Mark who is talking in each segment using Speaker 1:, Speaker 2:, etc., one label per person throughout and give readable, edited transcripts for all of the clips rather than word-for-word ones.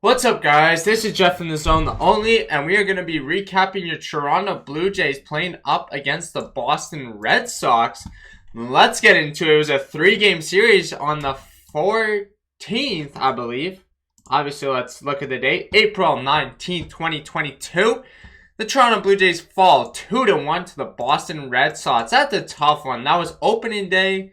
Speaker 1: What's up, guys? This is Jeff in the Zone, the only, and we are going to be recapping your Toronto Blue Jays playing up against the Boston Red Sox. Let's get into it. It was a 3-game series on the 14th, I believe. Obviously, let's look at the date. April 19th, 2022. The Toronto Blue Jays fall 2-1 to the Boston Red Sox. That's a tough one. That was opening day,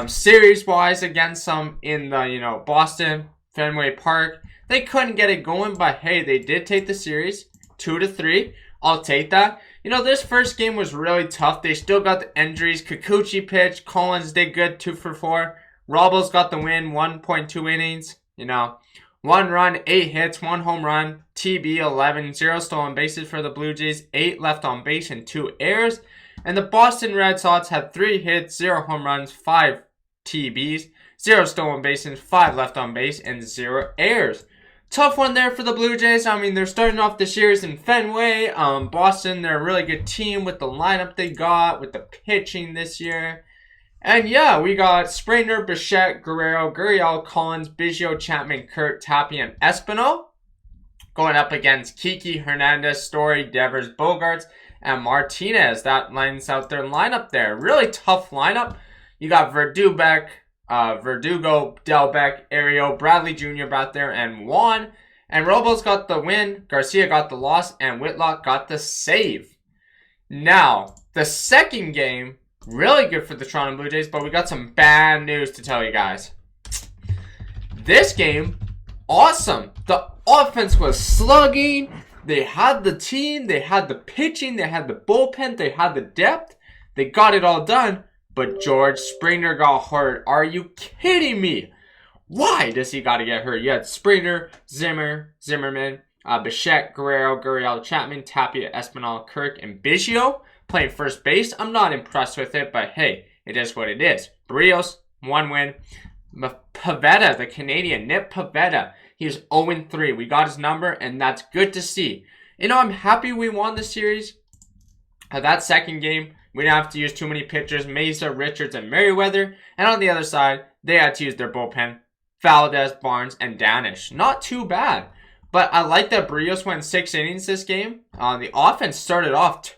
Speaker 1: series-wise against them in the, Boston Fenway Park. They couldn't get it going, but hey, they did take the series 2-3. I'll take that. This first game was really tough. They still got the injuries. Kikuchi pitched. Collins did good, 2 for 4. Robles got the win, 1.2 innings. 1 run, 8 hits, 1 home run, TB 11, 0 stolen bases for the Blue Jays, 8 left on base and 2 errors. And the Boston Red Sox had 3 hits, 0 home runs, 5 TBs, 0 stolen bases, 5 left on base, and 0 errors. Tough one there for the Blue Jays. They're starting off the series in Fenway. Boston, they're a really good team with the lineup they got, with the pitching this year. And yeah, we got Springer, Bichette, Guerrero, Gurriel, Collins, Biggio, Chapman, Kurt, Tapia, and Espinal. Going up against Kiki, Hernandez, Story, Devers, Bogarts, and Martinez. That lines out their lineup there. Really tough lineup. You got Verdugo, Delbeck, Ario, Bradley Jr. back there, and Juan. And Robles got the win, Garcia got the loss, and Whitlock got the save. Now, the second game, really good for the Toronto Blue Jays, but we got some bad news to tell you guys. This game, awesome. The offense was slugging. They had the team, they had the pitching, they had the bullpen, they had the depth. They got it all done. But George Springer got hurt. Are you kidding me? Why does he got to get hurt? You had Springer, Zimmerman, Bichette, Guerrero, Gurriel, Chapman, Tapia, Espinal, Kirk, and Biggio playing first base. I'm not impressed with it, but hey, it is what it is. Barrios, 1 win. Pivetta, the Canadian, Nick Pivetta, he's 0-3. We got his number, and that's good to see. I'm happy we won the series. That second game, we didn't have to use too many pitchers. Mesa, Richards, and Merriweather. And on the other side, they had to use their bullpen. Valdez, Barnes, and Danish. Not too bad. But I like that Barrios went 6 innings this game. The offense started off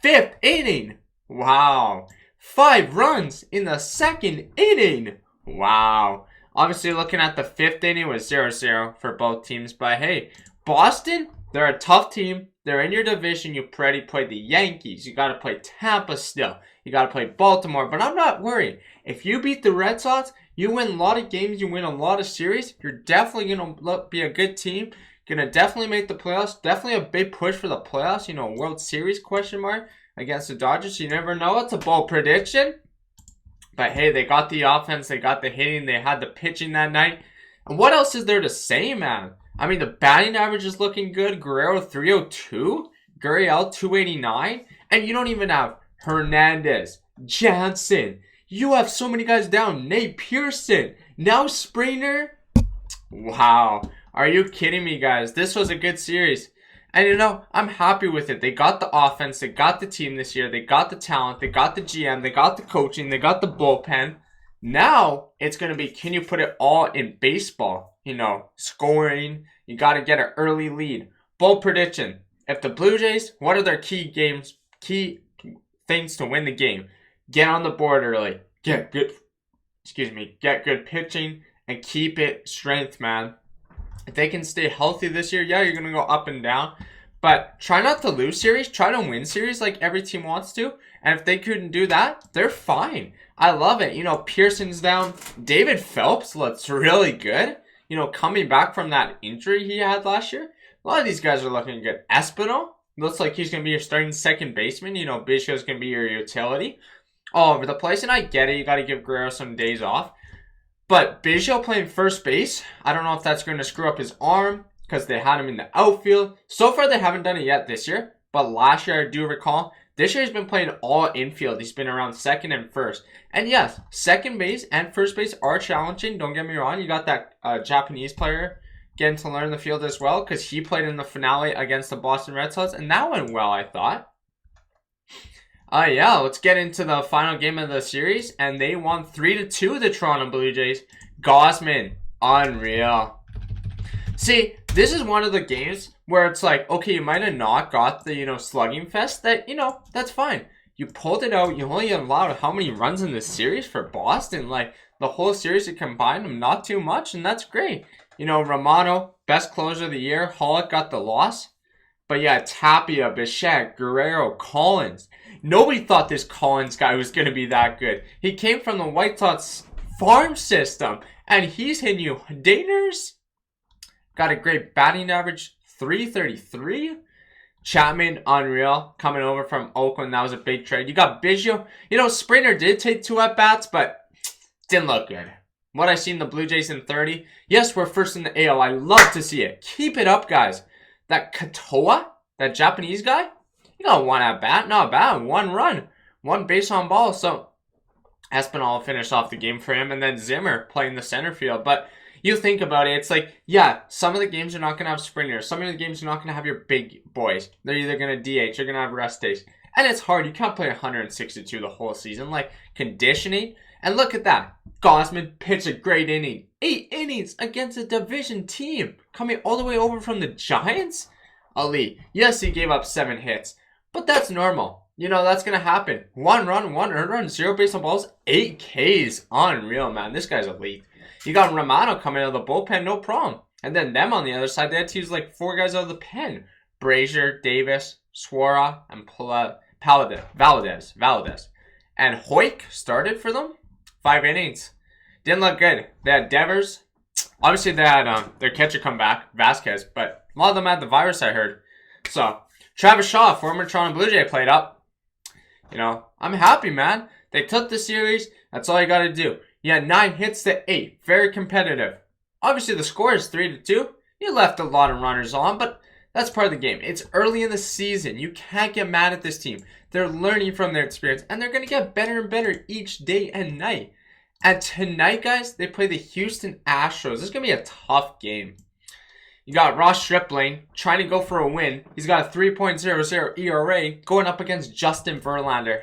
Speaker 1: 5th inning. Wow. 5 runs in the 2nd inning. Wow. Obviously, looking at the 5th inning was 0-0 for both teams. But hey, Boston, they're a tough team. They're in your division. You already played the Yankees. You got to play Tampa still. You got to play Baltimore. But I'm not worried. If you beat the Red Sox, you win a lot of games. You win a lot of series. You're definitely going to be a good team. Going to definitely make the playoffs. Definitely a big push for the playoffs. World Series question mark against the Dodgers. You never know. It's a bold prediction. But hey, they got the offense. They got the hitting. They had the pitching that night. And what else is there to say, man? The batting average is looking good. Guerrero, 302. Gurriel, 289. And you don't even have Hernandez, Jansen. You have so many guys down. Nate Pearson. Now Springer. Wow. Are you kidding me, guys? This was a good series. And I'm happy with it. They got the offense. They got the team this year. They got the talent. They got the GM. They got the coaching. They got the bullpen. Now, it's going to be, can you put it all in baseball? Scoring. You got to get an early lead. Bold prediction. If the Blue Jays, what are their key things to win the game? Get on the board early. Get good pitching and keep it strength, man. If they can stay healthy this year, yeah, you're going to go up and down. But try not to lose series. Try to win series like every team wants to. And if they couldn't do that, they're fine. I love it. Pearson's down. David Phelps looks really good. Coming back from that injury he had last year. A lot of these guys are looking good. Espinal looks like he's going to be your starting second baseman. Biggio's going to be your utility. All over the place. And I get it. You got to give Guerrero some days off. But Biggio playing first base, I don't know if that's going to screw up his arm because they had him in the outfield. So far, they haven't done it yet this year. But last year, I do recall, this year he's been playing all infield. He's been around second and first. And yes, second base and first base are challenging. Don't get me wrong. You got that Japanese player getting to learn the field as well because he played in the finale against the Boston Red Sox. And that went well, I thought. Yeah, let's get into the final game of the series. And they won 3-2, the Toronto Blue Jays. Gausman, unreal. See, this is one of the games where it's like, okay, you might have not got the, slugging fest. That's fine. You pulled it out. You only allowed how many runs in this series for Boston? Like, the whole series, you combined them, not too much, and that's great. Romano, best closer of the year. Hollick got the loss. But yeah, Tapia, Bichette, Guerrero, Collins. Nobody thought this Collins guy was going to be that good. He came from the White Sox farm system, and he's hitting you dingers. Got a great batting average, 333. Chapman, unreal, coming over from Oakland. That was a big trade. You got Biggio. Springer did take 2 at-bats, but didn't look good. What I seen the Blue Jays in 30. Yes, we're first in the AL. I love to see it. Keep it up, guys. That Katoa, that Japanese guy, he got 1 at-bat. Not bad. 1 run. 1 base on ball. So, Espinal finished off the game for him. And then Zimmer playing the center field. But you think about it, it's like, yeah, some of the games are not going to have sprinters. Some of the games are not going to have your big boys. They're either going to DH, you're going to have rest days. And it's hard. You can't play 162 the whole season. Like, conditioning. And look at that. Gausman pitched a great inning. 8 innings against a division team. Coming all the way over from the Giants? Elite. Yes, he gave up 7 hits. But that's normal. That's going to happen. 1 run, 1 earned run, 0 base on balls, 8 Ks. Unreal, man. This guy's elite. You got Romano coming out of the bullpen, no problem. And then them on the other side, they had to use like 4 guys out of the pen. Brazier, Davis, Suara, and Valdez. And Hoik started for them. 5 innings. Didn't look good. They had Devers. Obviously, they had their catcher come back, Vasquez. But a lot of them had the virus, I heard. So, Travis Shaw, former Toronto Blue Jay, played up. I'm happy, man. They took the series. That's all you got to do. You had 9 hits to 8. Very competitive. Obviously, the score is 3-2. You left a lot of runners on, but that's part of the game. It's early in the season. You can't get mad at this team. They're learning from their experience, and they're going to get better and better each day and night. And tonight, guys, they play the Houston Astros. This is going to be a tough game. You got Ross Stripling trying to go for a win. He's got a 3.00 ERA going up against Justin Verlander.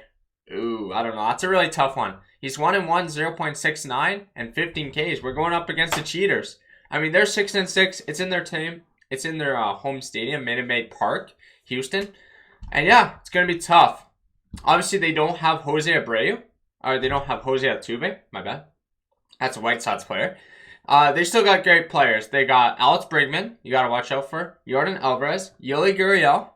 Speaker 1: Ooh, I don't know. That's a really tough one. He's 1-1, 0.69, and 15 Ks. We're going up against the cheaters. I mean, they're 6-6. It's in their team. It's in their home stadium, Minute Maid Park, Houston. And yeah, it's going to be tough. Obviously, they don't have Jose Abreu. Or they don't have Jose Altuve. My bad. That's a White Sox player. They still got great players. They got Alex Bregman. You got to watch out for. Yordan Alvarez. Yuli Gurriel.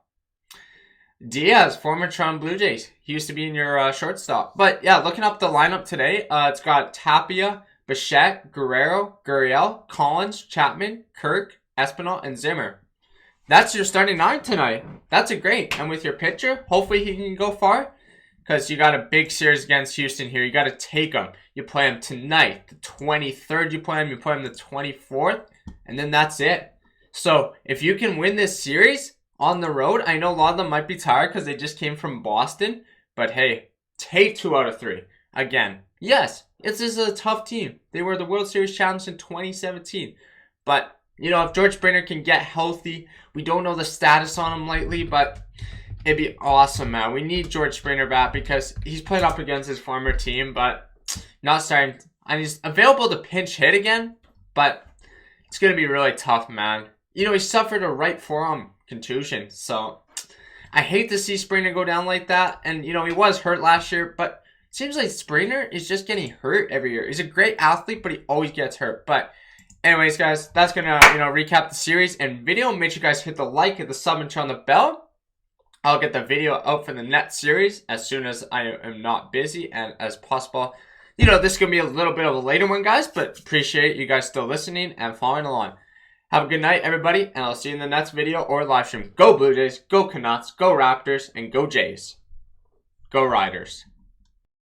Speaker 1: Diaz, former Toronto Blue Jays. He used to be in your shortstop. But yeah, looking up the lineup today, it's got Tapia, Bichette, Guerrero, Gurriel, Collins, Chapman, Kirk, Espinal, and Zimmer. That's your starting 9 tonight. That's a great. And with your pitcher, hopefully he can go far. Because you got a big series against Houston here. You got to take them. You play them tonight, the 23rd. You play them the 24th. And then that's it. So if you can win this series on the road, I know a lot of them might be tired because they just came from Boston. But hey, take 2 out of 3. Again, yes, this is a tough team. They were the World Series champions in 2017. But, if George Springer can get healthy, we don't know the status on him lately, but it'd be awesome, man. We need George Springer back because he's played up against his former team, but not starting. And he's available to pinch hit again, but it's going to be really tough, man. He suffered a right forearm contusion, so I hate to see Springer go down like that. And, he was hurt last year, but it seems like Springer is just getting hurt every year. He's a great athlete, but he always gets hurt. But anyways, guys, that's going to, recap the series and video. Make sure you guys hit the like, hit the sub, and turn on the bell. I'll get the video out for the next series as soon as I am not busy and as possible. This is going to be a little bit of a later one, guys, but appreciate you guys still listening and following along. Have a good night, everybody, and I'll see you in the next video or live stream. Go Blue Jays, go Canucks, go Raptors, and go Jays. Go Riders.